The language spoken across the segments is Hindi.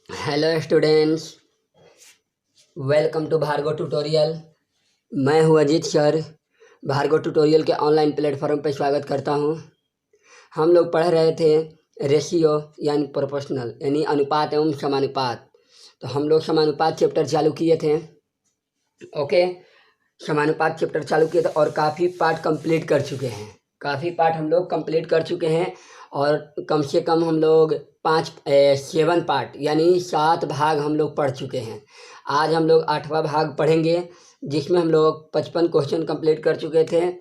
Hello students, welcome to Bhargav tutorial. मैं हूं अजीत सर। भार्गव ट्यूटोरियल के ऑनलाइन प्लेटफॉर्म पर स्वागत करता हूं। हम लोग पढ़ रहे थे रेशियो यानी प्रोपोर्शनल यानी अनुपात एवं समानुपात। तो हम लोग समानुपात चैप्टर चालू किए थे। ओके, समानुपात चैप्टर चालू किए थे और काफ़ी पार्ट कंप्लीट कर चुके हैं। काफ़ी पार्ट हम लोग कंप्लीट कर चुके हैं और कम से कम हम लोग 7 पार्ट यानी 7 भाग हम लोग पढ़ चुके हैं। आज हम लोग 8वां भाग पढ़ेंगे जिसमें हम लोग 55 क्वेश्चन कंप्लीट कर चुके थे।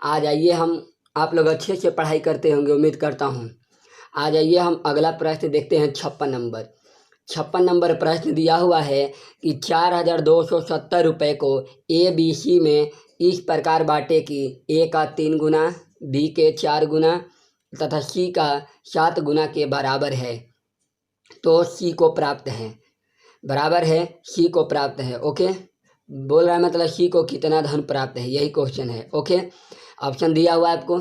आज आइए हम आप लोग अच्छे से पढ़ाई करते होंगे, उम्मीद करता हूँ। आज आइए हम अगला प्रश्न देखते हैं। 56 नंबर प्रश्न दिया हुआ है कि 4,270 रुपये को ABC में इस प्रकार बांटे कि A का 3 गुना, B के 4 गुना तथा C का 7 गुना के बराबर है। तो C को प्राप्त है, बराबर है, C को प्राप्त है। ओके, बोल रहा है मतलब C को कितना धन प्राप्त है, यही क्वेश्चन है। ओके, ऑप्शन दिया हुआ है आपको।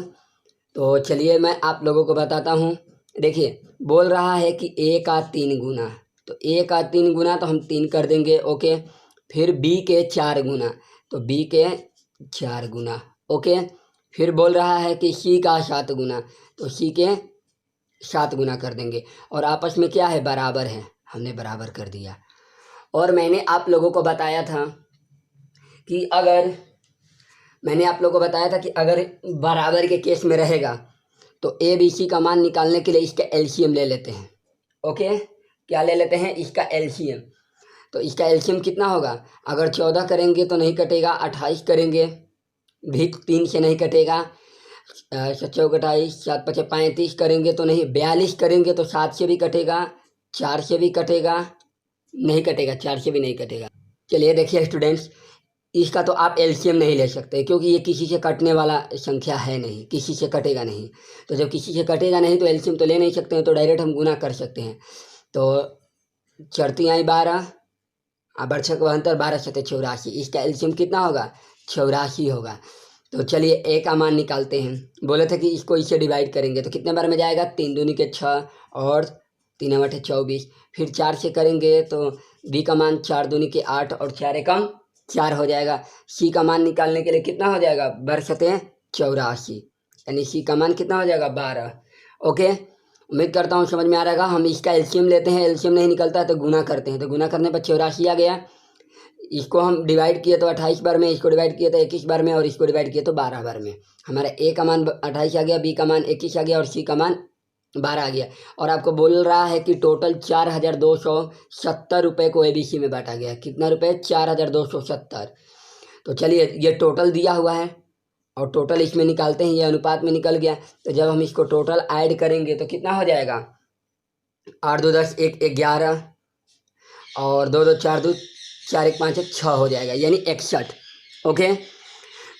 तो चलिए मैं आप लोगों को बताता हूँ। देखिए, बोल रहा है कि A का 3 गुना, तो A का 3 गुना तो हम 3 कर देंगे। ओके, फिर B के 4 गुना, तो B के 4 गुना। ओके, फिर बोल रहा है कि C का 7 गुना, तो C के 7 गुना कर देंगे। और आपस में क्या है, बराबर है, हमने बराबर कर दिया। और मैंने आप लोगों को बताया था कि अगर बराबर के केस में रहेगा तो ABC का मान निकालने के लिए इसका एलसीएम ले लेते हैं। ओके, क्या ले लेते हैं, इसका एलसीएम। तो इसका एलसीएम कितना होगा, अगर 14 करेंगे तो नहीं कटेगा, 28 करेंगे भी 3 से नहीं कटेगा, 7 7 5 35 करेंगे तो नहीं, 42 करेंगे तो 7 से भी कटेगा, 4 से भी कटेगा, नहीं कटेगा, 4 से भी नहीं कटेगा। चलिए देखिए स्टूडेंट्स, इसका तो आप एलसीएम नहीं ले सकते क्योंकि ये किसी से कटने वाला संख्या है नहीं, किसी से कटेगा नहीं। तो जब किसी से कटेगा नहीं तो एलसीएम तो ले नहीं सकते हैं, तो डायरेक्ट हम गुना कर सकते हैं। तो चरती आई 12, बढ़छक 72, 12 7 84, इसका एलसीएम कितना होगा, 84 होगा। तो चलिए A का मान निकालते हैं। बोले थे कि इसको इससे डिवाइड करेंगे तो कितने बार में जाएगा, 3 दूनी के 6 और 3 8 24। फिर 4 से करेंगे तो B का मान 4 दूनी के 8 और 4 एकम 4 हो जाएगा। C का मान निकालने के लिए कितना हो जाएगा, बरसते 84, यानी C का मान कितना हो जाएगा, 12। ओके, उम्मीद करता हूँ समझ में आ रहेगा। हम इसका एलसीएम लेते हैं, एलसीएम नहीं निकलता है तो गुना करते हैं, तो गुना करने पर 84 आ गया। इसको हम डिवाइड किए तो 28 बार में, इसको डिवाइड किए तो 21 बार में और इसको डिवाइड किए तो 12 बार में। हमारा A का मान 28 आ गया, B का मान 21 आ गया और C का मान 12 आ गया। और आपको बोल रहा है कि टोटल 4,270 रुपये को ABC में बांटा गया। कितना रुपये, 4,270। तो चलिए ये टोटल दिया हुआ है और टोटल इसमें निकालते हैं, ये अनुपात में निकल गया। तो जब हम इसको टोटल ऐड करेंगे तो कितना हो जाएगा, 8 2 10 1 11 और 2 2 4 2 4 1 5 6 हो जाएगा, यानी 61। ओके,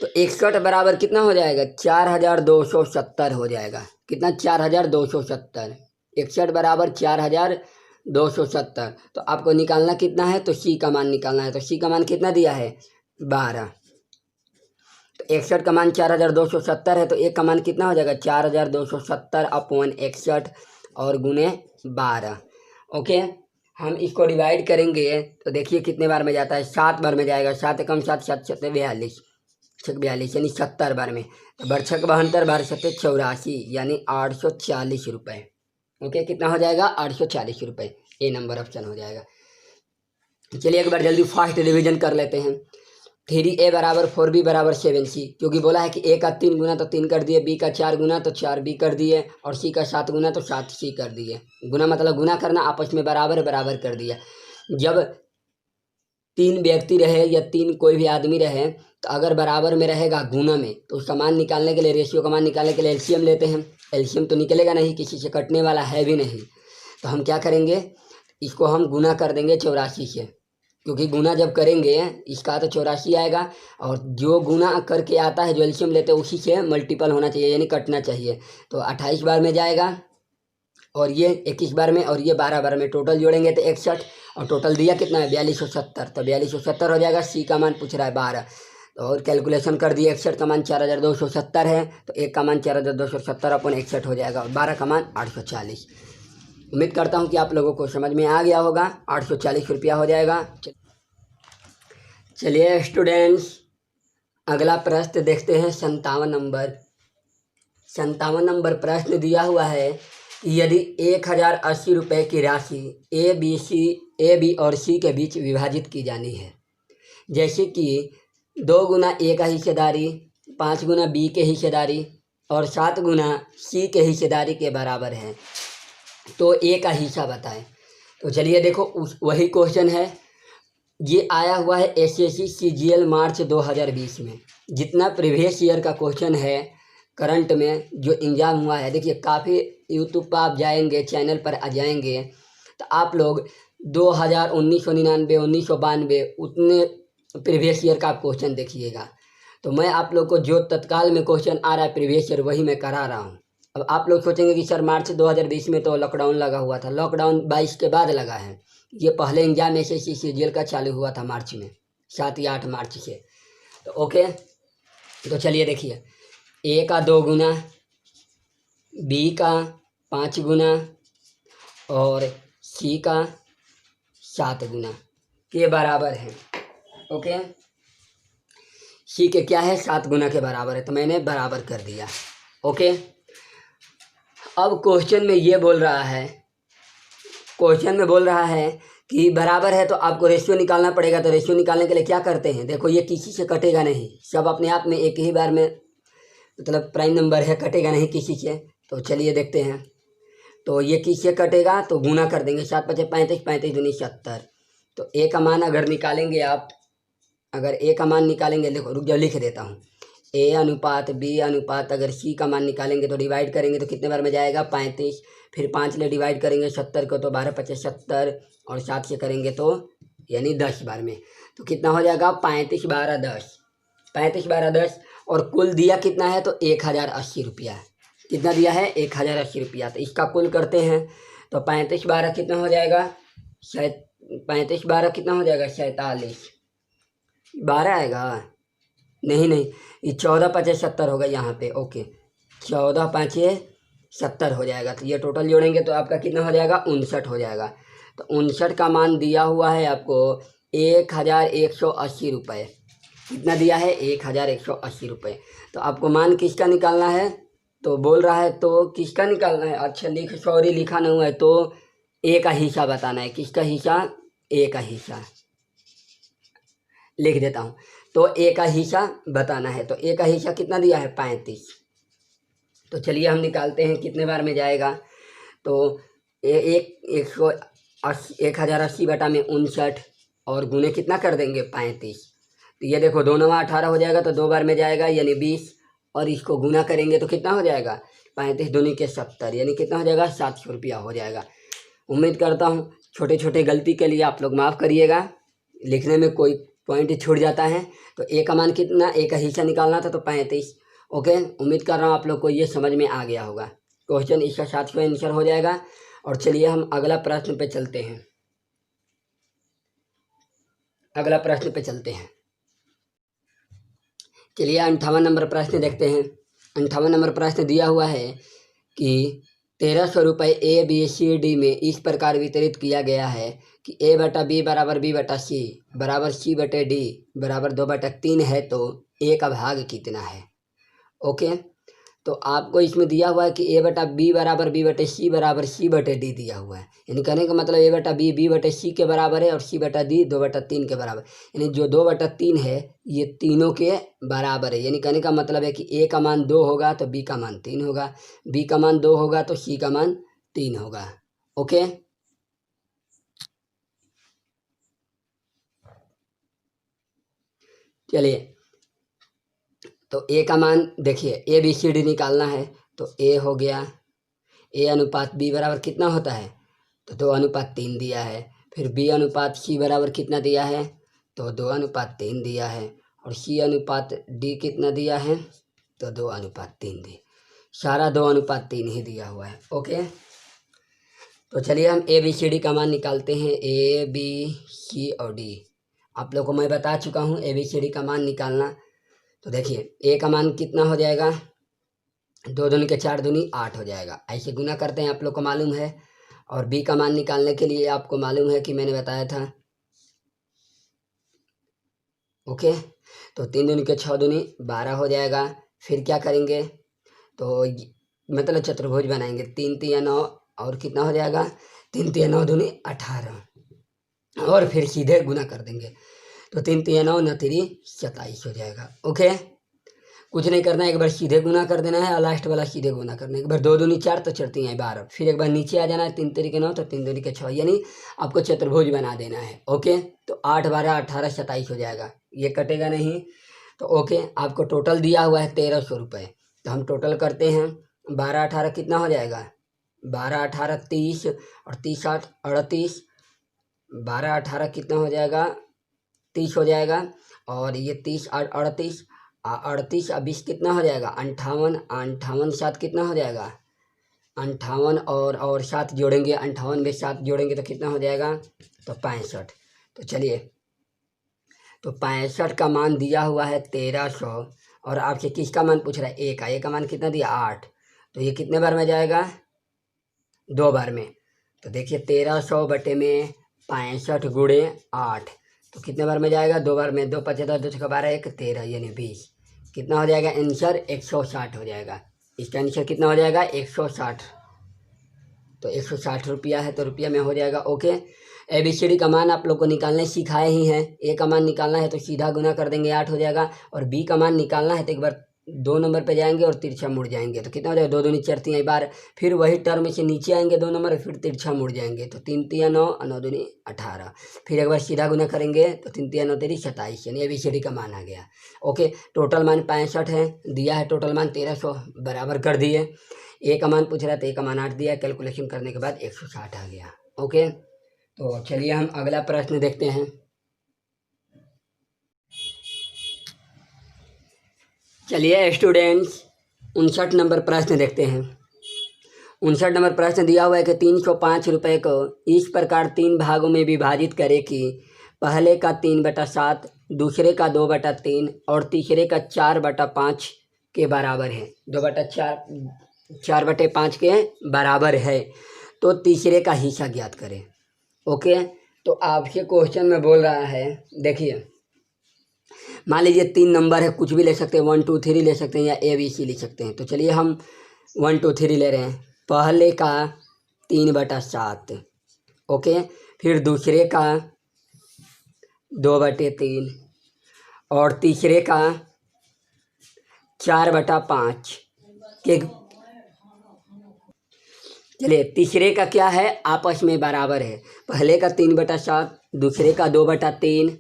तो 61 बराबर कितना हो जाएगा, 4,270 हो जाएगा। कितना, 4,270। 61 बराबर 4,270। तो आपको निकालना कितना है, तो C का मान निकालना है। तो C का मान कितना दिया है, 12। तो 61 का मान 4,270 है, तो एक का मान कितना हो जाएगा, 4,270 अपॉन 61 और गुने 12। ओके, हम इसको डिवाइड करेंगे तो देखिए कितने बार में जाता है, 7 बार में जाएगा। 7 एकम 7 7 7 42, 42 यानी 70 बार में। तो बरछक 72 बार 7 84 यानी 840 रुपये। ओके, कितना हो जाएगा, 840 रुपये। A नंबर ऑप्शन हो जाएगा। चलिए एक बार जल्दी फास्ट रिवीजन कर लेते हैं। 3A बराबर 4B बराबर 7C, क्योंकि बोला है कि A का 3 गुना तो 3 कर दिए, B का 4 गुना तो 4B कर दिए और C का 7 गुना तो 7C कर दिए। गुना मतलब गुना करना, आपस में बराबर बराबर कर दिया। जब 3 व्यक्ति रहे या 3 कोई भी आदमी रहे तो अगर बराबर में रहेगा गुना में, तो उसका मान निकालने के लिए, रेशियो का मान निकालने के लिए एलसीएम लेते हैं। एलसीएम तो निकलेगा नहीं, किसी से कटने वाला है भी नहीं। तो हम क्या करेंगे, इसको हम गुना कर देंगे 84 से, क्योंकि गुना जब करेंगे इसका तो 84 आएगा और जो गुना करके आता है, जो एलसीएम लेते हैं उसी से मल्टीपल होना चाहिए, यानी कटना चाहिए। तो 28 बार में जाएगा और ये 21 बार में और ये 12 बार में, टोटल जोड़ेंगे तो 61 और टोटल दिया कितना है, 4270। तो 4270 हो जाएगा। C का मान पूछ रहा है 12, तो और कैलकुलेशन कर दिए। 61 का मान 4,270 है, तो एक का मान 4,270 अपन 61 हो जाएगा और 12 का मान 840। उम्मीद करता हूँ कि आप लोगों को समझ में आ गया होगा। 840 रुपया हो जाएगा। चलिए स्टूडेंट्स, अगला प्रश्न देखते हैं। 57 नंबर प्रश्न दिया हुआ है कि यदि 1080 रुपये की राशि ए बी और सी के बीच विभाजित की जानी है, जैसे कि 2 गुना ए का हिस्सेदारी, 5 गुना बी के हिस्सेदारी और 7 गुना सी के हिस्सेदारी के बराबर है, तो ए का हिस्सा बताएं। तो चलिए देखो, वही क्वेश्चन है। ये आया हुआ है SSC CGL मार्च 2020 में। जितना प्रीवियस ईयर का क्वेश्चन है करंट में जो एग्ज़ाम हुआ है, देखिए काफ़ी यूट्यूब पर आप जाएंगे, चैनल पर आ जाएंगे तो आप लोग 2000, 1999, 1992 उतने प्रीवियस ईयर का आप क्वेश्चन देखिएगा। तो मैं आप लोग को जो तत्काल में क्वेश्चन आ रहा है प्रीवियस ईयर, वही मैं करा रहा हूँ। अब आप लोग सोचेंगे कि सर मार्च 2020 में तो लॉकडाउन लगा हुआ था। लॉकडाउन 22 के बाद लगा है। ये पहले एग्जाम SSC CGL का चालू हुआ था मार्च में, 7 या 8 मार्च से। तो ओके, तो चलिए देखिए, ए का 2 गुना, बी का 5 गुना और सी का 7 गुना के बराबर है। ओके, सी के क्या है, 7 गुना के बराबर है, तो मैंने बराबर कर दिया। ओके, अब क्वेश्चन में ये बोल रहा है, कि बराबर है तो आपको रेशियो निकालना पड़ेगा। तो रेशियो निकालने के लिए क्या करते हैं, देखो ये किसी से कटेगा नहीं, सब अपने आप में एक ही बार में, मतलब प्राइम नंबर है, कटेगा नहीं किसी से। तो चलिए देखते हैं, तो ये किससे कटेगा, तो गुना कर देंगे। 7 5 35, 35 दूनी 70। तो ए का मान अगर निकालेंगे आप, अगर ए का मान निकालेंगे, देखो रुक जाओ लिख देता हूँ। ए अनुपात बी अनुपात अगर सी का मान निकालेंगे तो डिवाइड करेंगे तो कितने बार में जाएगा, 35। फिर 5 ले डिवाइड करेंगे 70 को, तो 12 5 70 और 7 से करेंगे तो यानी 10 बार में, तो कितना हो जाएगा, 35 12 10, 35 12 10। और कुल दिया कितना है, तो 1080 रुपया। कितना दिया है, 1080 रुपया। तो इसका कुल करते हैं तो 35 12 कितना हो जाएगा, 35 12 कितना हो जाएगा, 47। 12 आएगा, नहीं, ये 14 5 70 होगा यहाँ पे। ओके, 14 5 70 हो जाएगा। तो ये टोटल जोड़ेंगे तो आपका कितना हो जाएगा, 59 हो जाएगा। तो 59 का मान दिया हुआ है आपको 1180 रुपये। कितना दिया है, 1180 रुपये। तो आपको मान किसका निकालना है, तो बोल रहा है तो किसका निकालना है, अच्छा लिखा नहीं हुआ है, तो ए का हिस्सा बताना है। किसका हिस्सा, ए का हिस्सा लिख देता हूँ। तो ए का हिस्सा बताना है। तो ए का हिस्सा कितना दिया है, 35। तो चलिए हम निकालते हैं कितने बार में जाएगा। तो 1080 बटा में 59 और गुने कितना कर देंगे, 35। तो ये देखो 2 9 18 हो जाएगा, तो 2 बार में जाएगा यानी 20, और इसको गुना करेंगे तो कितना हो जाएगा, 35 दूनी के 70, यानी कितना हो जाएगा, 700 रुपया हो जाएगा। उम्मीद करता हूँ छोटे छोटे गलती के लिए आप लोग माफ़ करिएगा, लिखने में कोई पॉइंट छूट जाता है। तो ए का मान कितना, ए का हिस्सा निकालना था, तो 35। ओके, उम्मीद कर रहा हूँ आप लोग को ये समझ में आ गया होगा। क्वेश्चन इसका 700 आंसर हो जाएगा। और चलिए हम अगला प्रश्न पे चलते हैं। चलिए 58 नंबर प्रश्न देखते हैं। 58 नंबर प्रश्न दिया हुआ है कि 1300 रुपये ABCD में इस प्रकार वितरित किया गया है कि A बटा B बराबर B बटा C बराबर C बटे D बराबर 2/3 है, तो A का भाग कितना है। ओके, तो आपको इसमें दिया हुआ है कि A बटा B बराबर B बटे C बराबर C बटे D दिया हुआ है। यानी कहने का मतलब A बटा B B बटे C के बराबर है और C बटा D 2/3 के बराबर। यानी जो 2/3 है ये तीनों के बराबर है। यानी कहने का मतलब है कि A का मान 2 होगा तो B का मान 3 होगा, B का मान 2 होगा तो C का मान 3 होगा। ओके, चलिए तो ए का मान देखिए, ABCD निकालना है तो ए हो गया, ए अनुपात बी बराबर कितना होता है, तो 2:3 दिया है। फिर बी अनुपात सी बराबर कितना दिया है, तो 2:3 दिया है। और सी अनुपात डी कितना दिया है, तो 2:3 दी, सारा 2:3 ही दिया हुआ है। ओके, तो चलिए हम ABCD का मान निकालते हैं। A B C और D आप लोग को मैं बता चुका हूँ ABCD का मान निकालना। तो देखिए ए का मान कितना हो जाएगा, 2 दूनी के 4 दूनी 8 हो जाएगा। ऐसे गुना करते हैं, आप लोग को मालूम है। और बी का मान निकालने के लिए आपको मालूम है कि मैंने बताया था। ओके, तो 3 दूनी के 6 दूनी 12 हो जाएगा। फिर क्या करेंगे, तो मतलब चतुर्भुज बनाएंगे। 3 3 9 और कितना हो जाएगा, 3 3 9 दूनी 18 और फिर सीधे गुना कर देंगे। तो 3 3 9 9 3 27 हो जाएगा। ओके, कुछ नहीं करना है, एक बार सीधे गुना कर देना है और लास्ट वाला सीधे गुना करना है। एक बार 2 दूनी 4 तो चढ़ती हैं 12, फिर एक बार नीचे आ जाना है। 3 3 के 9 तो 3 दूनी के 6, यानी आपको चतुर्भुज बना देना है। ओके, तो 8 12 18 27 हो जाएगा, ये कटेगा नहीं। तो ओके, आपको टोटल दिया हुआ है 1300 रुपये। तो हम टोटल करते हैं। 12 18 कितना हो जाएगा, 12 18 30 और 30 8 38। 12 18 कितना हो जाएगा, 30 हो जाएगा। और ये 30 8 38, 38 और 20 कितना हो जाएगा, 58। 58 7 कितना हो जाएगा, 58 और 7 जोड़ेंगे, 58 में 7 जोड़ेंगे तो कितना हो जाएगा, तो 65। तो चलिए, तो 65 का मान दिया हुआ है 1300 और आपसे किसका मान पूछ रहा है, ए का मान कितना दिया, 8। तो ये कितने बार में जाएगा, 2 बार में। तो देखिए 1300 बटे में 65 गुणे 8, तो कितने बार में जाएगा, 2 बार में। 2 5 10 2 6 12 1 13 यानी 20। कितना हो जाएगा आंसर, 160 हो जाएगा। इसका आंसर कितना हो जाएगा, 160। तो 160 रुपया है, तो रुपया में हो जाएगा। ओके, ABCD का मान आप लोग को निकालने सिखाए ही हैं। ए का मान निकालना है तो सीधा गुना कर देंगे, 8 हो जाएगा। और बी का मान निकालना है तो एक बार 2 नंबर पे जाएंगे और तिरछा मुड़ जाएंगे, तो कितना हो जाएगा, 2 दूनी 4 3 बार। फिर वही टर्म से नीचे आएंगे 2 नंबर, फिर तिरछा मुड़ जाएंगे, तो 3 3 9 9 दूनी 18। फिर एक बार सीधा गुना करेंगे तो 3 3 9 3 27, यानी ABCD का मान आ गया। ओके, टोटल मान 65 है, दिया है टोटल मान 1300, बराबर कर दिए। ए का मान पूछ रहा है तो ए का मान 8 दिया, कैलकुलेशन करने के बाद 160 आ गया। ओके, तो चलिए हम अगला प्रश्न देखते हैं। चलिए स्टूडेंट्स, 59 नंबर प्रश्न देखते हैं। 59 नंबर प्रश्न दिया हुआ है कि 305 रुपये को इस प्रकार 3 भागों में विभाजित करें कि पहले का 3/7, दूसरे का 2/3 और तीसरे का 4/5 के बराबर है। 2/4 4/5 के बराबर है, तो तीसरे का हिस्सा ज्ञात करें। ओके, तो आपके क्वेश्चन में बोल रहा है, देखिए मान लीजिए 3 नंबर है, कुछ भी ले सकते हैं, 1 2 3 ले सकते हैं या ABC लिख सकते हैं। तो चलिए हम 1 2 3 ले रहे हैं। पहले का 3/7, ओके, फिर दूसरे का 2/3 और तीसरे का 4/5 के, चलिए तीसरे का क्या है, आपस में बराबर है। पहले का 3/7, दूसरे का 2/3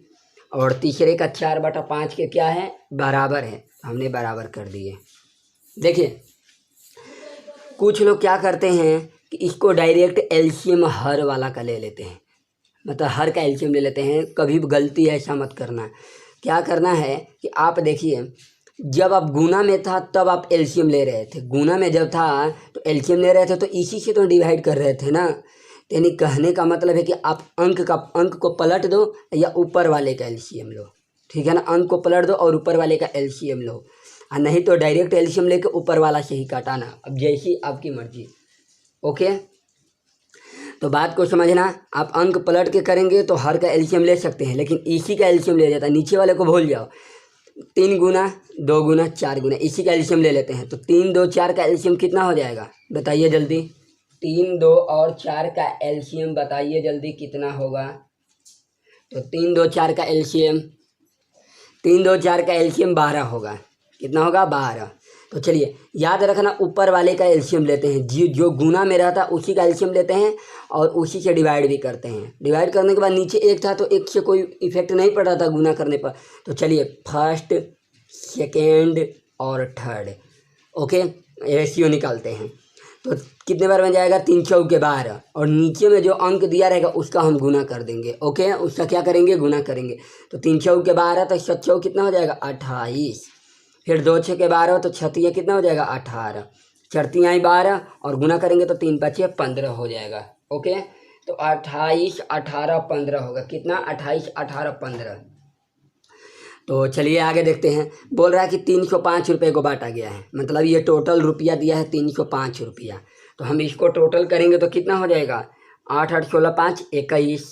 और तीसरे का 4/5 के क्या है, बराबर है। हमने बराबर कर दिए। देखिए कुछ लोग क्या करते हैं कि इसको डायरेक्ट एलसीएम हर वाला का ले लेते हैं, मतलब हर का एलसीएम ले लेते हैं। कभी भी गलती है, ऐसा मत करना। क्या करना है कि आप देखिए, जब आप गुना में था तब आप एलसीएम ले रहे थे, गुना में जब था तो एलसीएम ले रहे थे, तो इसी से तो डिवाइड कर रहे थे ना। यानी कहने का मतलब है कि आप अंक को पलट दो या ऊपर वाले का एलसीएम लो, ठीक है ना। अंक को पलट दो और ऊपर वाले का एलसीएम लो, और नहीं तो डायरेक्ट एलसीएम लेके ऊपर वाला से ही काटाना, अब जैसी आपकी मर्जी। ओके, तो बात को समझना। आप अंक पलट के करेंगे तो हर का एलसीएम ले सकते हैं, लेकिन इसी का एलसीएम ले जाता है, नीचे वाले को भूल जाओ। 3 गुना 2 गुना 4 गुना, इसी का एलसीएम ले लेते हैं। तो 3 2 4 का एलसीएम कितना हो जाएगा, बताइए जल्दी। 3 2 और 4 का एलसीएम बताइए जल्दी कितना होगा। तो 3 2 4 का एलसीएम, 3 2 4 का एलसीएम 12 होगा। कितना होगा, 12। तो चलिए याद रखना, ऊपर वाले का एलसीएम लेते हैं, जो गुना में रहता उसी का एलसीएम लेते हैं और उसी से डिवाइड भी करते हैं। डिवाइड करने के बाद नीचे 1 था तो 1 से कोई इफेक्ट नहीं पड़ रहा था गुना करने पर। तो चलिए फर्स्ट, सेकेंड और थर्ड, ओके, रेशियो निकालते हैं। तो कितने बार में जाएगा, 3 चौके 12, और नीचे में जो अंक दिया रहेगा उसका हम गुना कर देंगे। ओके, उसका क्या करेंगे, गुना करेंगे। तो 3 चौके 12, तो 7 चौक कितना हो जाएगा, 28। फिर 2 छके 12, तो 6 कितना हो जाएगा, 18। 4 12 और गुना करेंगे तो 3 5 15 हो जाएगा। ओके, तो 28 18 15 होगा। कितना, 28 18 15। तो चलिए आगे देखते हैं। बोल रहा है कि 305 रुपये को बांटा गया है, मतलब ये टोटल रुपया दिया है 305 रुपया। तो हम इसको टोटल करेंगे तो कितना हो जाएगा, 8 8 16 5 21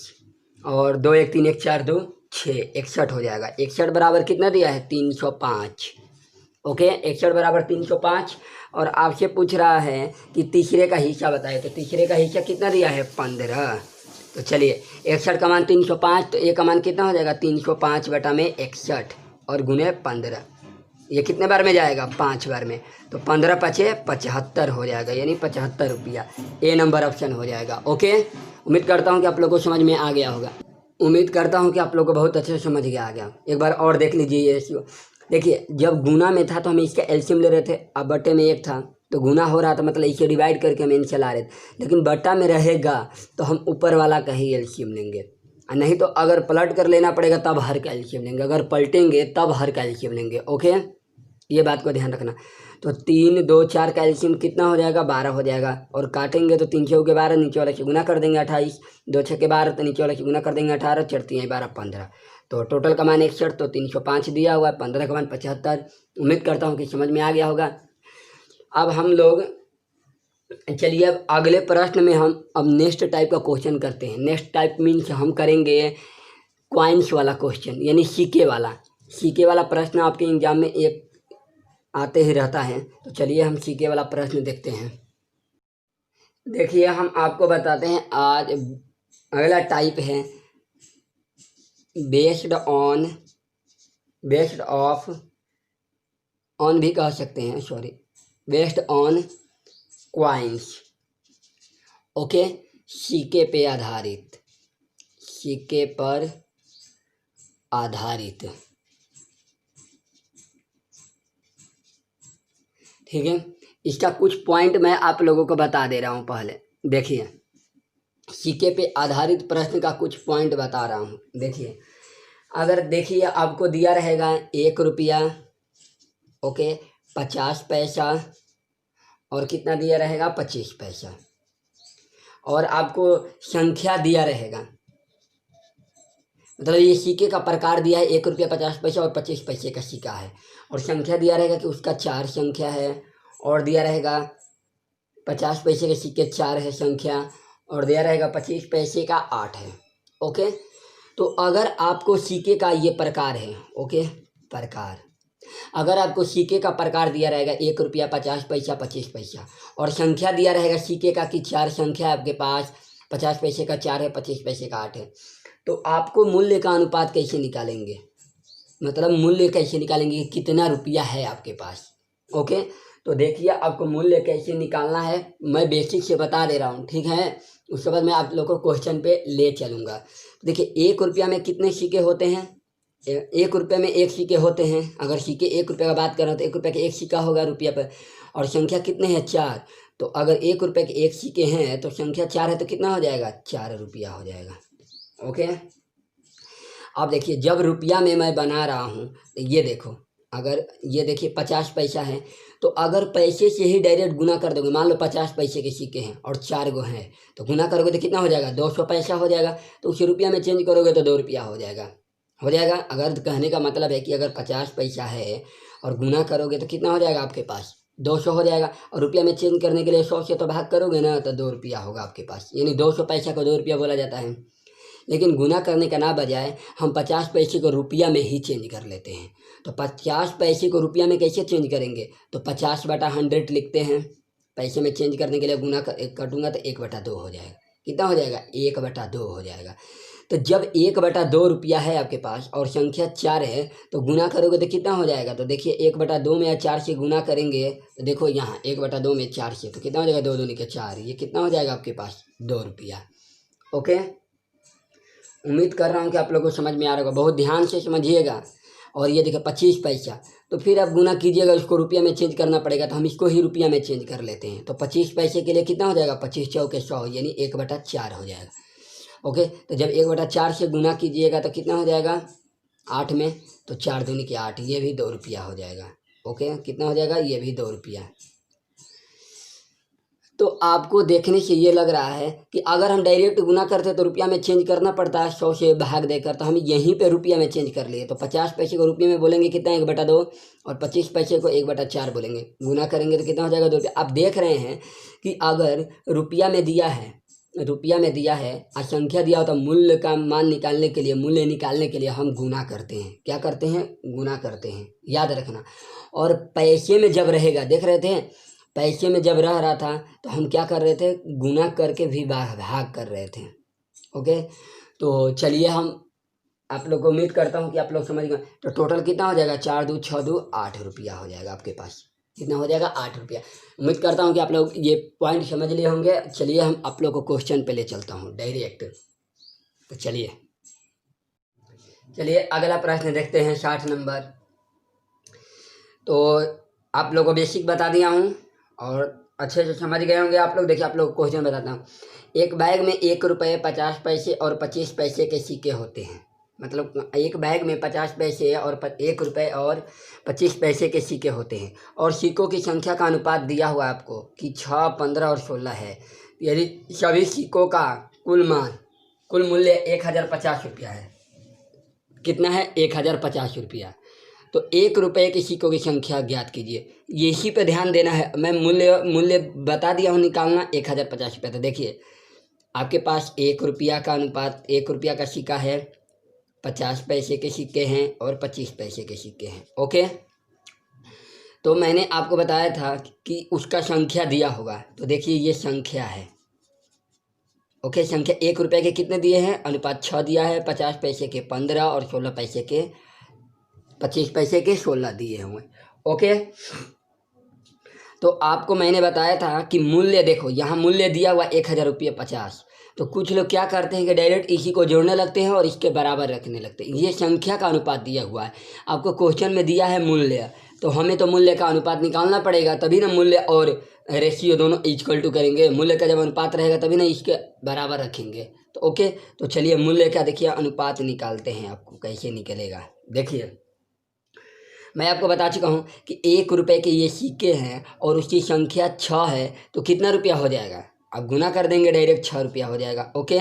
और 2 1 3 1 4 2 6 61 हो जाएगा। 61 बराबर कितना दिया है, 305। ओके, 61 बराबर 305। और आपसे पूछ रहा है कि तीसरे का हिस्सा बताए, तो तीसरे का हिस्सा कितना दिया है, 15। तो चलिए 61 का मान 305, तो ए का मान कितना हो जाएगा, 305 बटा में 61 और गुने 15। ये कितने बार में जाएगा, 5 बार में। तो 15 पचे 75 हो जाएगा, यानी 75 रुपया। ए नंबर ऑप्शन हो जाएगा। ओके, उम्मीद करता हूँ कि आप लोगों को समझ में आ गया होगा। उम्मीद करता हूँ कि आप लोग को बहुत अच्छे से समझ गया आ गया। एक बार और देख लीजिए ये रेशियो। देखिए, जब गुना में था तो हम इसका एलसीएम ले रहे थे, अब बट्टे में 1 था तो गुना हो रहा था, मतलब इसे डिवाइड करके हम इन चला रहे थे। लेकिन बट्टा में रहेगा तो हम ऊपर वाला का ही एलसीएम लेंगे, नहीं तो अगर पलट कर लेना पड़ेगा तब हर का एलसीएम लेंगे, अगर पलटेंगे तब हर का एलसीएम लेंगे। ओके, ये बात को ध्यान रखना। तो 3 2 4 का एलसीएम कितना हो जाएगा, 12 हो जाएगा। और काटेंगे तो 3 6 के 12, नीचे वाला से गुना कर देंगे 28, 2 6 के 12 तो नीचे वाला से गुना कर देंगे 18, 4 3 12 15। तो टोटल का मान 61, तो 305 दिया हुआ है, 15 का मान 75। उम्मीद करता हूँ कि समझ में आ गया होगा। अब हम लोग चलिए अब अगले प्रश्न में हम अब नेक्स्ट टाइप का क्वेश्चन करते हैं। नेक्स्ट टाइप मीन्स हम करेंगे क्वाइंस वाला क्वेश्चन, यानी सिक्के वाला। सिक्के वाला प्रश्न आपके एग्जाम में एक आते ही रहता है। तो चलिए हम सिक्के वाला प्रश्न देखते हैं। देखिए, हम आपको बताते हैं आज अगला टाइप है बेस्ड ऑफ ऑन भी कह सकते हैं, sorry, based on coins. Okay, सिक्के पे आधारित, सिक्के पर आधारित। ठीक है, इसका कुछ पॉइंट मैं आप लोगों को बता दे रहा हूँ। पहले देखिए, सिक्के पे आधारित प्रश्न का कुछ पॉइंट बता रहा हूँ। देखिए, अगर देखिए आपको दिया रहेगा 1 रुपया, ओके, 50 पैसा और कितना दिया रहेगा, 25 पैसा। और आपको संख्या दिया रहेगा, मतलब ये सिक्के का प्रकार दिया है, 1 रुपया 50 पैसा और 25 पैसे का सिक्का है। और संख्या दिया रहेगा कि उसका 4 संख्या है, और दिया रहेगा 50 पैसे के सिक्के 4 है संख्या, और दिया रहेगा 25 पैसे का 8 है। ओके, तो अगर आपको सिक्के का ये प्रकार है, ओके, प्रकार, अगर आपको सिक्के का प्रकार दिया रहेगा 1 रुपया 50 पैसा 25 पैसा, और संख्या दिया रहेगा सिक्के का कि 4 संख्या है आपके पास, 50 पैसे का 4 है, 25 पैसे का 8 है, तो आपको मूल्य का अनुपात कैसे निकालेंगे, मतलब मूल्य कैसे निकालेंगे कि कितना रुपया है आपके पास। ओके, तो देखिए आपको मूल्य कैसे निकालना है मैं बेसिक से बता दे रहा हूँ, ठीक है। उसके बाद मैं आप लोग को क्वेश्चन पे ले चलूँगा। देखिए, 1 रुपया में कितने सिक्के होते हैं, 1 रुपये में 1 सिक्के होते हैं। अगर सिक्के 1 रुपये का बात करें तो 1 रुपये का 1 सिक्का होगा रुपया पर, और संख्या कितने हैं, 4। तो अगर 1 रुपये के 1 सिक्के हैं तो संख्या 4 है, तो कितना हो जाएगा, 4 रुपया हो जाएगा। ओके, अब देखिए, जब रुपया में मैं बना रहा हूँ तो ये देखो, अगर ये देखिए 50 पैसा है, तो अगर पैसे से ही डायरेक्ट गुना कर दोगे, मान लो 50 पैसे के सिक्के हैं और 4 गो हैं, तो गुना करोगे तो कितना हो जाएगा, 200 पैसा हो जाएगा। तो उसे रुपया में चेंज करोगे तो 2 रुपया हो जाएगा, हो जाएगा। अगर कहने का मतलब है कि अगर 50 पैसा है और गुना करोगे तो कितना हो जाएगा आपके पास, 200 हो जाएगा। और रुपया में चेंज करने के लिए 100 से तो भाग करोगे ना, तो 2 रुपया होगा आपके पास, यानी 200 पैसा को 2 रुपया बोला जाता है। लेकिन गुना करने का ना बजाय हम 50 पैसे को रुपया में ही चेंज कर लेते हैं। तो 50 पैसे को रुपया में कैसे चेंज करेंगे, तो 50/100 लिखते हैं। पैसे में चेंज करने के लिए गुना कटूंगा तो 1/2 हो जाएगा। कितना हो जाएगा, 1/2 हो जाएगा। तो जब 1/2 रुपया है आपके पास और संख्या 4 है, तो गुना करोगे तो कितना हो जाएगा, तो देखिए 1/2 में या 4 से गुना करेंगे तो देखो यहाँ 1/2 में 4 से, तो कितना हो जाएगा, 2 दूनी के 4, ये कितना हो जाएगा आपके पास, 2 रुपया। ओके, उम्मीद कर रहा हूँ कि आप लोगों को समझ में आ रहा होगा, बहुत ध्यान से समझिएगा। और ये देखिए 25 पैसा, तो फिर आप गुना कीजिएगा, उसको रुपया में चेंज करना पड़ेगा, तो हम इसको ही रुपया में चेंज कर लेते हैं। तो 25 पैसे के लिए कितना हो जाएगा, 25 चौके 100, यानी 1/4 हो जाएगा। ओके, तो जब 1/4 से गुना कीजिएगा तो कितना हो जाएगा, 8 में, तो 4 दूनी के 8, ये भी 2 रुपया हो जाएगा। ओके, कितना हो जाएगा, ये भी 2 रुपया। तो आपको देखने से ये लग रहा है कि अगर हम डायरेक्ट गुना करते तो रुपया में चेंज करना पड़ता है 100 से भाग देकर, तो हम यहीं पे रुपया में चेंज कर लिए। तो 50 पैसे को रुपये में बोलेंगे कितना, 1/2, और 25 पैसे को 1/4 बोलेंगे। गुना करेंगे तो कितना हो जाएगा, 2 रुपया। आप देख रहे हैं कि अगर रुपया में दिया है और संख्या दिया होता, मूल्य का मान निकालने के लिए, मूल्य निकालने के लिए हम गुना करते हैं। क्या करते हैं, गुना करते हैं, याद रखना। और पैसे में जब रहेगा, देख रहे थे, पैसे में जब रह रहा था तो हम क्या कर रहे थे, गुना करके भी भाग कर रहे थे। ओके, तो चलिए हम आप लोग को उम्मीद करता हूँ कि आप लोग समझ गए। तो टोटल कितना हो जाएगा, 4 2 6 2 8 रुपया हो जाएगा आपके पास। कितना हो जाएगा, 8 रुपया। उम्मीद करता हूँ कि आप लोग ये पॉइंट समझ लिए होंगे। चलिए हम आप लोग को क्वेश्चन पे ले चलता हूँ डायरेक्ट। तो चलिए अगला प्रश्न देखते हैं, 60 नंबर। तो आप लोग को बेसिक बता दिया हूँ और अच्छे से समझ गए होंगे आप लोग। देखिए आप लोग क्वेश्चन बताता हूँ। एक बैग में 1 रुपये 50 पैसे और 25 पैसे के सिक्के होते हैं। मतलब एक बैग में 50 पैसे और 1 रुपये और 25 पैसे के सिक्के होते हैं, और सिक्कों की संख्या का अनुपात दिया हुआ है आपको कि 6, 15 और 16 है। यदि सभी सिक्कों का कुल मूल्य 1050 रुपया है। कितना है, 1050 रुपया। तो 1 रुपये के सिक्कों की संख्या ज्ञात कीजिए। यही पे ध्यान देना है। मैं मूल्य बता दिया हूँ निकालना, 1050 रुपया। तो देखिए आपके पास 1 रुपया का अनुपात, 1 रुपया का सिक्का है, 50 पैसे के सिक्के हैं और 25 पैसे के सिक्के हैं। ओके, तो मैंने आपको बताया था कि उसका संख्या दिया होगा। तो देखिए ये संख्या है। ओके, संख्या 1 रुपये के कितने दिए हैं, अनुपात 6 दिया है, 50 पैसे के 15 और 25 पैसे के 16 दिए हुए। ओके, तो आपको मैंने बताया था कि मूल्य देखो, यहाँ मूल्य दिया हुआ 1000 रुपये 50। तो कुछ लोग क्या करते हैं कि डायरेक्ट इसी को जोड़ने लगते हैं और इसके बराबर रखने लगते हैं। ये संख्या का अनुपात दिया हुआ है, आपको क्वेश्चन में दिया है मूल्य, तो हमें तो मूल्य का अनुपात निकालना पड़ेगा, तभी ना मूल्य और रेशियो दोनों इक्वल टू करेंगे। मूल्य का जब अनुपात रहेगा तभी ना इसके बराबर रखेंगे। तो ओके, तो चलिए मूल्य का देखिए अनुपात निकालते हैं। आपको कैसे निकलेगा, देखिए मैं आपको बता चुका हूँ कि 1 रुपये के ये सिक्के हैं और उसकी संख्या 6 है, तो कितना रुपया हो जाएगा, आप गुना कर देंगे डायरेक्ट, 6 रुपया हो जाएगा। ओके,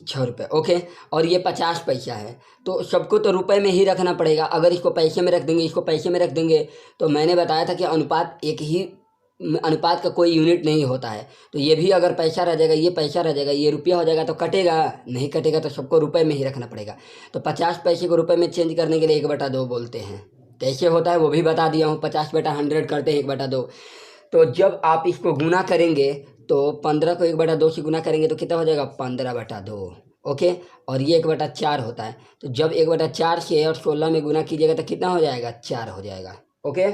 6 रुपये। ओके, और ये 50 पैसा है, तो सबको तो रुपए में ही रखना पड़ेगा। अगर इसको पैसे में रख देंगे, इसको पैसे में रख देंगे, तो मैंने बताया था कि अनुपात का कोई यूनिट नहीं होता है। तो ये भी अगर पैसा रह जाएगा, ये पैसा रह जाएगा, ये रुपया हो जाएगा, तो कटेगा नहीं, कटेगा तो सबको रुपए में ही रखना पड़ेगा। तो 50 पैसे को रुपए में चेंज करने के लिए 1/2 बोलते हैं। कैसे होता है वो भी बता दिया हूँ, 50/100 करते हैं 1/2। तो जब आप इसको गुना करेंगे तो 15 को 1/2 से गुना करेंगे तो कितना हो जाएगा, 15/2। ओके, और ये 1/4 होता है। तो जब 1/4 से और 16 में गुना कीजिएगा तो कितना हो जाएगा, 4 हो जाएगा। ओके,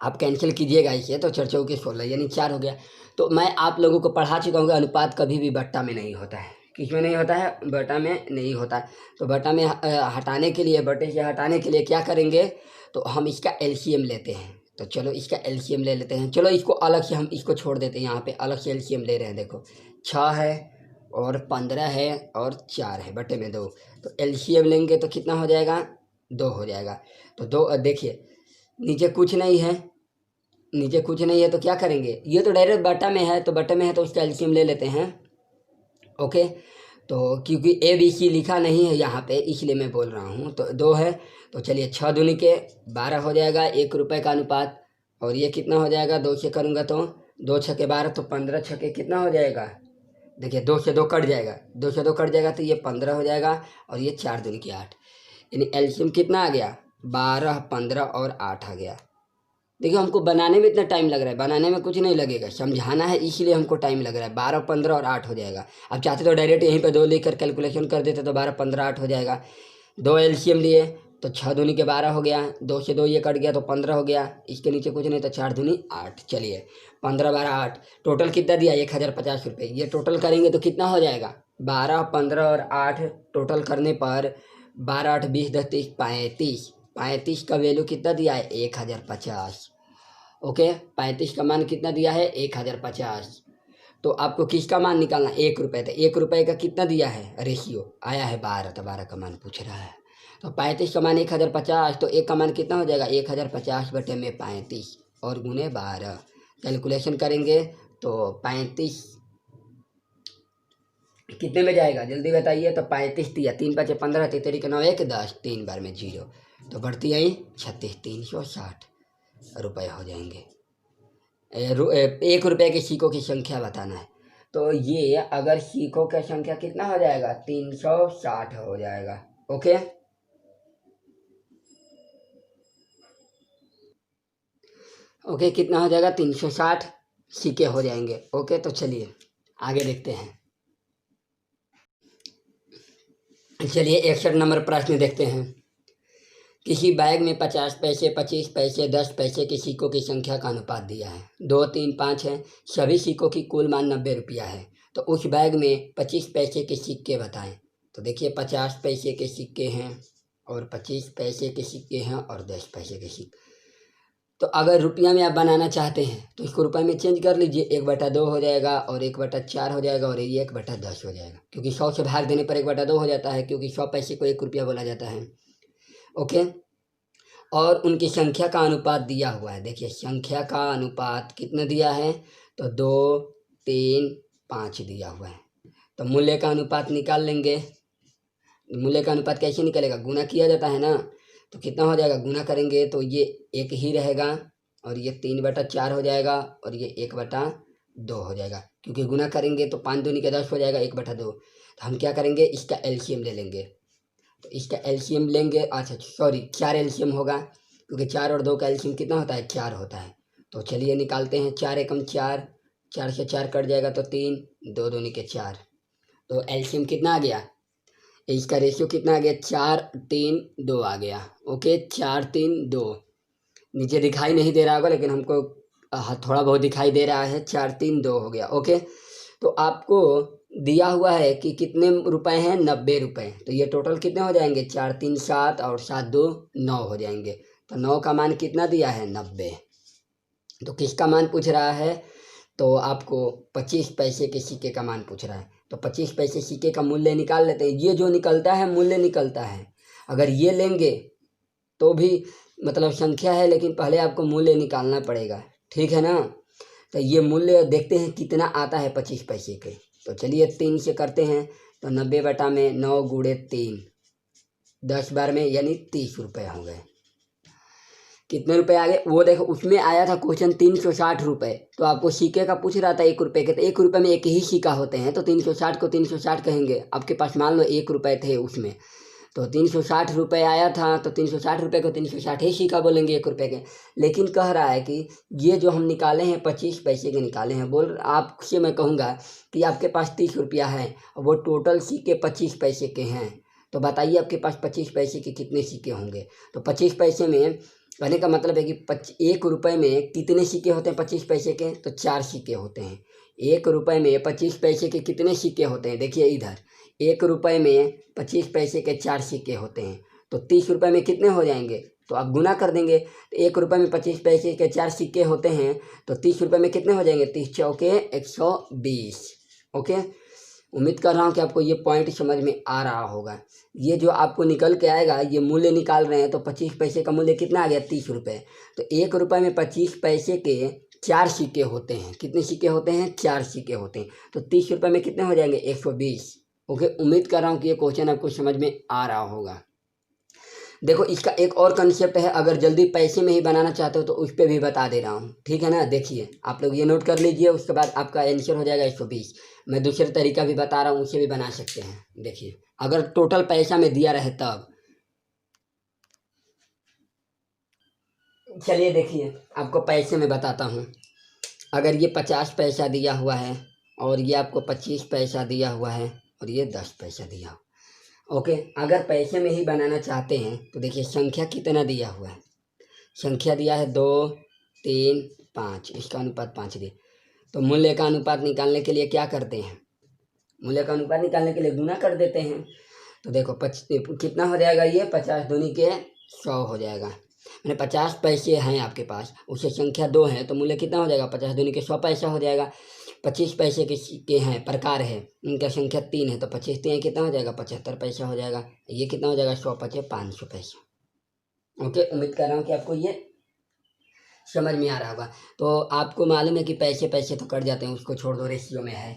आप कैंसिल कीजिएगा इसे, तो 4 चौके 16 यानी 4 हो गया। तो मैं आप लोगों को पढ़ा चुका हूँ कि अनुपात कभी भी बट्टा में नहीं होता है। किस में नहीं होता है, बट्टा में नहीं होता है। तो बट्टा में हटाने के लिए, बट्टे से हटाने के लिए क्या करेंगे, तो हम इसका एलसीएम लेते हैं। तो चलो इसका एलसीएम ले लेते हैं। चलो इसको अलग से हम इसको छोड़ देते हैं, यहाँ पे अलग से एलसीएम ले रहे हैं। देखो 6 है और 15 है और 4 है, बटे में 2। तो एलसीएम लेंगे तो कितना हो जाएगा, 2 हो जाएगा। तो 2, देखिए नीचे कुछ नहीं है, तो क्या करेंगे, ये तो डायरेक्ट बटा में है, तो बटे में है तो उसका एलसीएम ले लेते हैं। ओके, तो क्योंकि ABC लिखा नहीं है यहाँ पे, इसलिए मैं बोल रहा हूँ। तो 2 है, तो चलिए 6 दूनी के 12 हो जाएगा, 1 रुपये का अनुपात। और ये कितना हो जाएगा, 2 से करूँगा तो 2 छके 12, तो 15 छके कितना हो जाएगा, देखिए 2 से 2 कट जाएगा, 2 से 2 कट जाएगा, तो ये 15 हो जाएगा। और ये 4 दूनी की 8, यानी एलसीएम कितना आ गया, 12, 15 और 8 आ गया। देखिए हमको बनाने में इतना टाइम लग रहा है, बनाने में कुछ नहीं लगेगा, समझाना है इसलिए हमको टाइम लग रहा है। 12, 15 और 8 हो जाएगा। अब चाहते तो डायरेक्ट यहीं पे 2 लेकर कैलकुलेशन कर देते, तो 12, 15, 8 हो जाएगा। 2 एलसीएम लिए तो 6 दूनी के 12 हो गया, 2 से 2 ये कट गया तो 15 हो गया, इसके नीचे कुछ नहीं, तो 4 दूनी 8। चलिए 15, 12, 8, टोटल कितना दिया, 1050 रुपये। ये टोटल करेंगे तो कितना हो जाएगा, 12, 15 और 8 टोटल करने पर 12, 8, 20, 10, 30, 35। 35 का वैल्यू कितना दिया है, 1050। ओके, 35 का मान कितना दिया है, 1050। तो आपको किसका मान निकालना, 1 रुपये। तो 1 रुपये का कितना दिया है, रेशियो आया है 12, तो 12 का मान पूछ रहा है। तो 35 का मान 1050, तो 1 का मान कितना हो जाएगा, 1050 बटे में 35। और गुने 12। कैलकुलेशन करेंगे तो 35 कितने में जाएगा जल्दी बताइए। तो 35 तिया 3 5 15 तेतरी के 9 1 10 3 बार में 0 तो बढ़ती आई 36 360 रुपये हो जाएंगे। 1 रुपये के सिक्कों की संख्या बताना है। तो ये अगर सिक्कों की संख्या कितना हो जाएगा 360 हो जाएगा। ओके ओके कितना हो जाएगा 360 सिक्के हो जाएंगे। ओके तो चलिए आगे देखते हैं। चलिए 61 नंबर प्रश्न देखते हैं। किसी बैग में 50 पैसे 25 पैसे 10 पैसे के सिक्कों की संख्या का अनुपात दिया है। 2 3 5 है। सभी सिक्कों की कुल मान 90 रुपया है। तो उस बैग में 25 पैसे के सिक्के बताएं। तो देखिए 50 पैसे के सिक्के हैं और 25 पैसे के सिक्के हैं और 10 पैसे के सिक्के। तो अगर रुपया में आप बनाना चाहते हैं तो इसको रुपये में चेंज कर लीजिए। 1/2 हो जाएगा और 1/4 हो जाएगा और ये 1/10 हो जाएगा, क्योंकि 100 से भाग देने पर 1/2 हो जाता है, क्योंकि 100 पैसे को 1 रुपया बोला जाता है। ओके और उनकी संख्या का अनुपात दिया हुआ है। देखिए संख्या का अनुपात कितना दिया है तो 2 3 5 दिया हुआ है। तो मूल्य का अनुपात निकाल लेंगे। मूल्य का अनुपात कैसे निकलेगा, गुना किया जाता है ना। तो कितना हो जाएगा, गुना करेंगे तो ये 1 ही रहेगा और ये 3/4 हो जाएगा और ये 1/2 हो जाएगा, क्योंकि गुना करेंगे तो 5 दूनी के 10 हो जाएगा 1/2। तो हम क्या करेंगे, इसका एलसीएम ले लेंगे। तो इसका एलसीएम लेंगे, अच्छा सॉरी 4 एलसीएम होगा, क्योंकि 4 और 2 का एलसीएम कितना होता है 4 होता है। तो चलिए निकालते हैं। 4 एकम 4, 4 से 4 कट जाएगा तो 3, 2 दूनी के 4। तो एलसीएम कितना आ गया, इसका रेशियो कितना आ गया 4 3 2 आ गया। ओके 4 3 2 नीचे दिखाई नहीं दे रहा होगा लेकिन हमको थोड़ा बहुत दिखाई दे रहा है। 4 3 2 हो गया। ओके तो आपको दिया हुआ है कि कितने रुपए हैं 90 रुपए। तो ये टोटल कितने हो जाएंगे 4 3 7 और 7 2 9 हो जाएंगे। तो 9 का मान कितना दिया है 90। तो किसका मान पूछ रहा है, तो आपको 25 पैसे के सिक्के का मान पूछ रहा है। तो 25 पैसे सिक्के का मूल्य निकाल लेते हैं। ये जो निकलता है मूल्य निकलता है, अगर ये लेंगे तो भी मतलब संख्या है, लेकिन पहले आपको मूल्य निकालना पड़ेगा, ठीक है ना। तो ये मूल्य देखते हैं कितना आता है 25 पैसे के। तो चलिए 3 से करते हैं। तो 90 बटा में 9 गुणे 3, 10 बार में यानी 30 रुपये हो गए। कितने रुपए आ गए वो देखो, उसमें आया था क्वेश्चन 360 रुपये। तो आपको सिक्के का पूछ रहा था 1 रुपये के, तो 1 रुपये में एक ही सिक्का होते हैं, तो 360 को 360 कहेंगे। आपके पास मान लो 1 रुपये थे उसमें, तो 360 रुपये आया था, तो 360 रुपये को 360 ही सिक्का बोलेंगे 1 रुपये के। लेकिन कह रहा है कि ये जो हम निकाले हैं 25 पैसे के निकाले हैं। बोल आपसे मैं कहूँगा कि आपके पास 30 रुपया है और वो टोटल सिक्के 25 पैसे के हैं। तो बताइए आपके पास 25 पैसे के कितने सिक्के होंगे। तो 25 पैसे में कहने का मतलब है कि 1 रुपये में कितने सिक्के होते हैं 25 पैसे के, तो 4 सिक्के होते हैं। 1 रुपये में 25 पैसे के कितने सिक्के होते हैं, देखिए इधर 1 रुपये में 25 पैसे के 4 सिक्के होते हैं। तो 30 रुपये में कितने हो जाएंगे, तो आप गुना कर देंगे। तो 1 रुपये में 25 पैसे के 4 सिक्के होते हैं, तो 30 रुपये में कितने हो जाएंगे, 30 चौके 120। ओके उम्मीद कर रहा हूँ कि आपको ये पॉइंट समझ में आ रहा होगा। ये जो आपको निकल के आएगा, ये मूल्य निकाल रहे हैं, तो 25 पैसे का मूल्य कितना आ गया 30 रुपये। तो 1 रुपये में 25 पैसे के 4 सिक्के होते हैं। कितने सिक्के होते हैं 4 सिक्के होते हैं। तो 30 रुपये में कितने हो जाएंगे 120। ओके उम्मीद कर रहा हूँ कि ये क्वेश्चन आपको समझ में आ रहा होगा। देखो इसका एक और कंसेप्ट है, अगर जल्दी पैसे में ही बनाना चाहते हो तो उस पर भी बता दे रहा हूँ, ठीक है ना। देखिए आप लोग ये नोट कर लीजिए, उसके बाद आपका आंसर हो जाएगा 120। मैं दूसरे तरीका भी बता रहा हूँ, उसे भी बना सकते हैं। देखिए अगर टोटल पैसा में दिया रहे तब। चलिए देखिए आपको पैसे में बताता हूँ। अगर ये 50 पैसा दिया हुआ है और ये आपको 25 पैसा दिया हुआ है और ये 10 पैसा दिया हुआ। ओके अगर पैसे में ही बनाना चाहते हैं तो देखिए संख्या कितना दिया हुआ है। संख्या दिया है 2 3 5, इसका अनुपात 5 दिया। तो मूल्य का अनुपात निकालने के लिए क्या करते हैं, मूल्य का अनुपात निकालने के लिए गुना कर देते हैं। तो देखो कितना हो जाएगा, ये 50 दूनी के 100 हो जाएगा। मैंने 50 पैसे हैं आपके पास, उससे संख्या 2 है, तो मूल्य कितना हो जाएगा 50 दूनी के 100 पैसा हो जाएगा। 25 पैसे के हैं प्रकार है, उनका संख्या 3 है, तो 25 3 कितना हो जाएगा 75 पैसा हो जाएगा। ये कितना हो जाएगा 100 5 500 पैसा। ओके उम्मीद कर रहा हूँ कि आपको ये समझ में आ रहा होगा। तो आपको मालूम है कि पैसे पैसे तो कट जाते हैं, उसको छोड़ दो, रेशियो में है।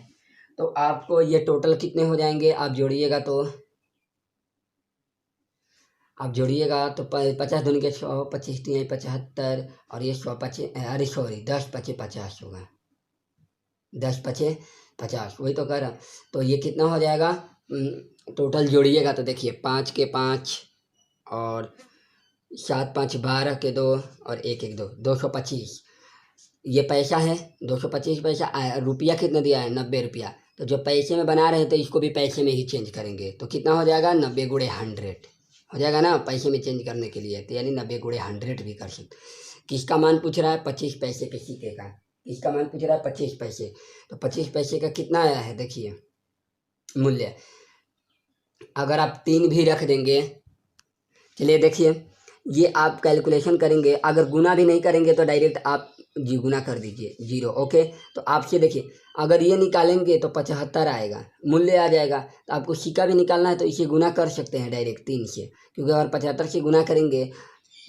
तो आपको ये टोटल कितने हो जाएंगे, आप जोड़िएगा तो आप जोड़िएगा तो 50 दूनी के 100, 25 3 75, और ये 100 पचे, अरे सॉरी 10 पचे 50 होगा, 10 पचे 50, वही तो कह रहा। तो ये कितना हो जाएगा, टोटल जोड़िएगा तो देखिए 5 के 5 और 7 5 12 के 2 और 1 1 2, 225 ये पैसा है। 225 पैसा आया। रुपया कितना दिया है, 90 रुपया। तो जो पैसे में बना रहे हैं तो इसको भी पैसे में ही चेंज करेंगे, तो कितना हो जाएगा, 90 गुणे 100 हो जाएगा ना, पैसे में चेंज करने के लिए। तो यानी 90 गुणे 100 भी कर सकते। किसका मान पूछ रहा है, 25 पैसे के सिक्के का। किसका मान पूछ रहा है, 25 पैसे। तो 25 पैसे का कितना आया है, देखिए मूल्य। अगर आप 3 भी रख देंगे, चलिए देखिए, ये आप कैलकुलेशन करेंगे, अगर गुना भी नहीं करेंगे तो डायरेक्ट आप जी गुना कर दीजिए, 0। ओके, तो आपसे देखिए, अगर ये निकालेंगे तो 75 आएगा, मूल्य आ जाएगा। तो आपको सिक्का भी निकालना है तो इसे गुना कर सकते हैं डायरेक्ट 3 से, क्योंकि अगर 75 से गुना करेंगे,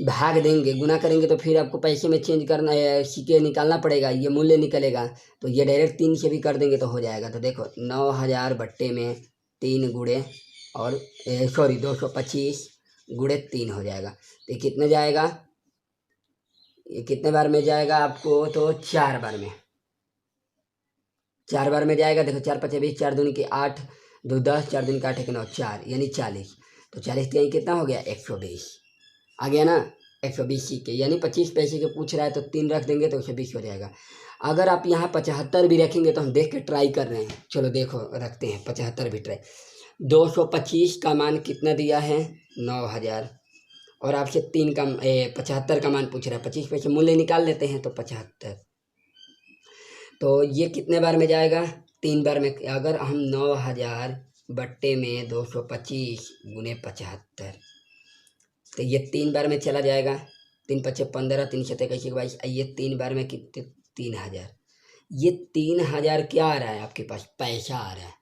भाग देंगे, गुना करेंगे तो फिर आपको पैसे में चेंज करना है, सिक्के निकालना पड़ेगा, ये मूल्य निकलेगा। तो ये डायरेक्ट 3 से भी कर देंगे तो हो जाएगा। तो देखो 9000 बट्टे में 3 गुणे और सॉरी 225 गुणे 3 हो जाएगा। तो ये कितने जाएगा, ये कितने बार में जाएगा आपको, तो 4 बार में, 4 बार में जाएगा। देखो 4 पचे 20, 4 दूनी के 8, 2 10, 4 दूनी के 8 9 4 यानी 40। तो 40 का कितना हो गया, 120 आ गया ना, 120 सिक्के। यानी 25 पैसे के पूछ रहा है तो 3 रख देंगे तो 120 हो जाएगा। अगर आप यहाँ 75 भी रखेंगे तो हम देख के ट्राई कर रहे हैं, चलो देखो रखते हैं 75 भी ट्राई। 225 का मान कितना दिया है, 9000, और आपसे 3 का 75 का मान पूछ रहा है। 25 पैसे मूल्य निकाल लेते हैं तो 75। तो ये कितने बार में जाएगा, 3 बार में। अगर हम 9000 बट्टे में 225 गुने 75, तो ये 3 बार में चला जाएगा। 3 पचे 15, 3 शत 21 22, ये 3 बार में कितने, 3000। ये 3000 क्या आ रहा है आपके पास, पैसा आ रहा है।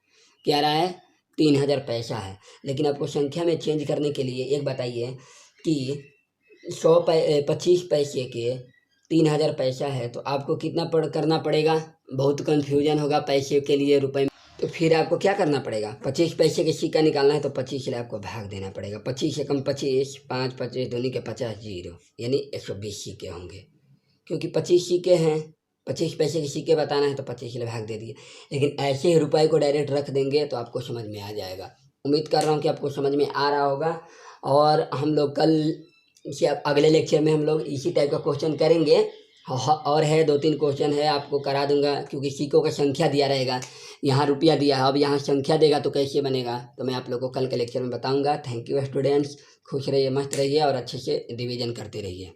क्या आ रहा है, 3000 पैसा है। लेकिन आपको संख्या में चेंज करने के लिए एक बताइए कि 25 पैसे के 3000 पैसा है, तो आपको कितना करना पड़ेगा। बहुत कन्फ्यूजन होगा पैसे के लिए, रुपए में। तो फिर आपको क्या करना पड़ेगा, 25 पैसे के सिक्का निकालना है तो 25 से आपको भाग देना पड़ेगा। 25 से कम 25, 5 25 दूनी के 50, 0 यानी 120 सिक्के होंगे। क्योंकि 25 सिक्के हैं, 25 पैसे के सिक्के बताना है तो 25 से भाग दे दिए। लेकिन ऐसे ही रुपए को डायरेक्ट रख देंगे तो आपको समझ में आ जाएगा। उम्मीद कर रहा हूँ कि आपको समझ में आ रहा होगा। और हम लोग कल से अगले लेक्चर में हम लोग इसी टाइप का क्वेश्चन करेंगे। और है 2-3 क्वेश्चन है, आपको करा दूंगा, क्योंकि सिक्कों का संख्या दिया रहेगा। यहाँ रुपया दिया है, अब यहाँ संख्या देगा तो कैसे बनेगा, तो मैं आप लोगों को कल के लेक्चर में बताऊंगा। थैंक यू स्टूडेंट्स, खुश रहिए, मस्त रहिए और अच्छे से रिवीजन करते रहिए।